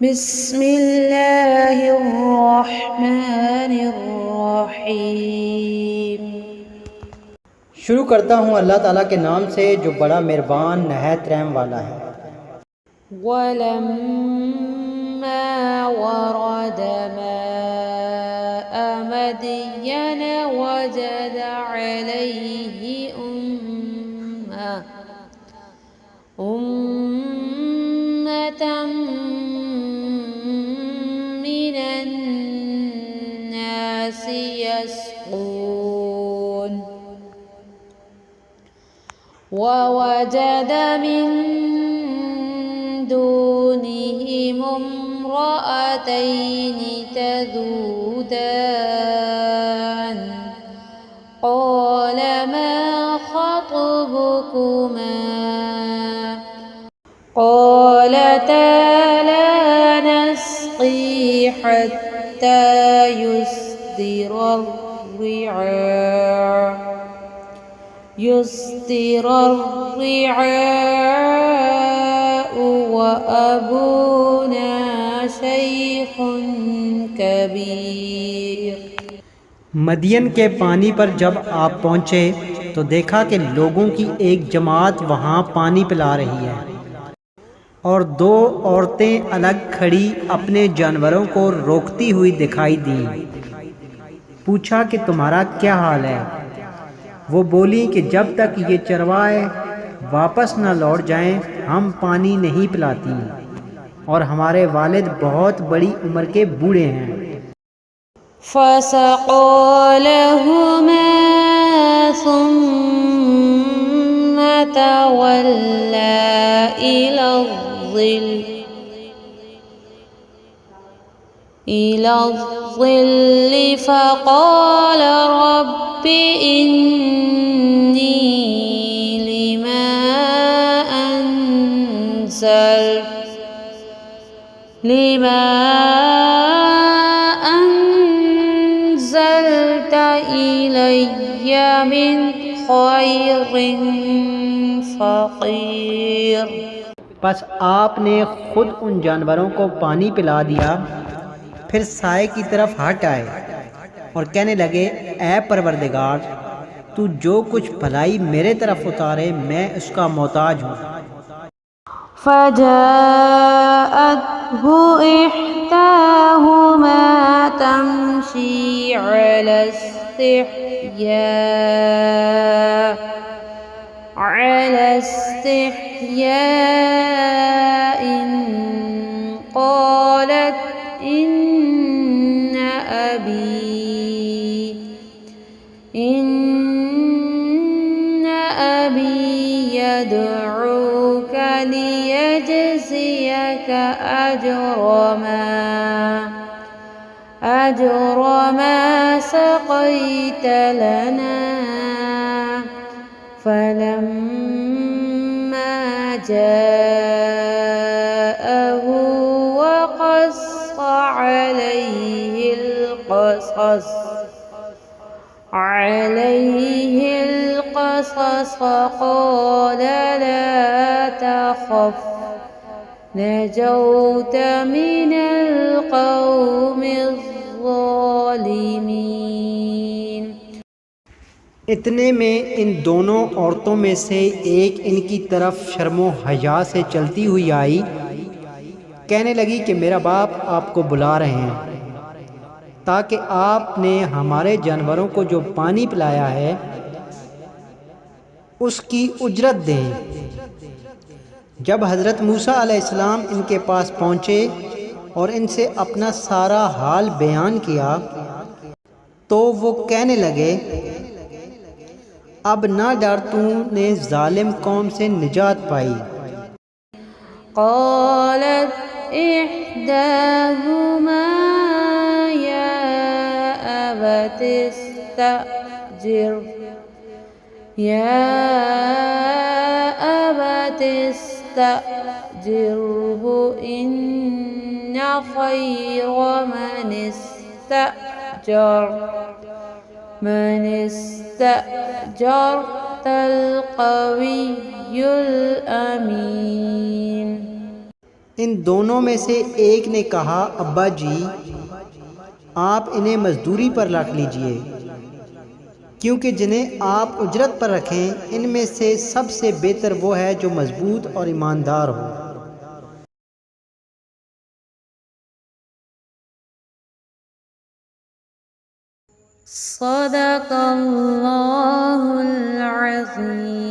बिस्मिल्लाहिर्रहमानिर्रहीम। शुरू करता हूँ अल्लाह ताला के नाम से जो बड़ा मेहरबान नहायत रहम वाला है। वलम्मा वरद माअ मदयन वजद अलैहि उम्मतन मिनन नासि यस्क़ून ववजद मिन दूनिहिम इम्रअतैनि तज़ूदान क़ाल मा ख़त्बुकुमा क़ालता ला नस्क़ी हत्ता يصدر الرعاء وأبونا شيخ كبير। मदियन के पानी पर जब आप पहुँचे तो देखा कि लोगों की एक जमात वहाँ पानी पिला रही है और दो औरतें अलग खड़ी अपने जानवरों को रोकती हुई दिखाई दी। पूछा कि तुम्हारा क्या हाल है? वो बोली कि जब तक ये चरवाहे वापस न लौट जाएं हम पानी नहीं पिलाती और हमारे वालिद बहुत बड़ी उम्र के बूढ़े हैं। फसक़ा लहुमा सुम्म तवल्ला इलज़्ज़िल्ल फ़क़ाल रब्बि इन्नी लिमा أنزلت إلي من خير فقير। बस आपने खुद उन जानवरों को पानी पिला दिया, फिर साए की तरफ हट आए और कहने लगे, ऐ परवरदिगार, तू जो कुछ भलाई मेरे तरफ उतारे मैं उसका मोहताज हूँ। फजाअतहु इह्दाहुमा तमशी अला इस्तिह्याइन क़ालत इन्न अबी यदऊक लियजज़ियक अजर मा सक़यत लना फलम्मा जाअहु वक़स्स अलैहि القصص قال لا تخف نجوت من القوم الظالمين। इतने में इन दोनों औरतों में से एक इनकी तरफ शर्मो हया से चलती हुई आई, कहने लगी कि मेरा बाप आपको बुला रहे हैं ताकि आपने हमारे जानवरों को जो पानी पिलाया है उसकी उजरत दें। जब हज़रत मूसा अलैहिस्सलाम इनके पास पहुँचे और इनसे अपना सारा हाल बयान किया तो वो कहने लगे, अब ना डर, तूने जालिम कौम से निजात पाई। क़ालत इह्दाहुमा या अबतिस्तअजिरहु इन्न खैर मन इस्तअजरतल क़वियुल अमीन। इन दोनों में से एक ने कहा, अब्बा जी आप इन्हें मजदूरी पर रख लीजिए, क्योंकि जिन्हें आप उजरत पर रखें इनमें से सबसे बेहतर वो है जो मजबूत और ईमानदार हो। सदक़ल्लाहुल अज़ीम।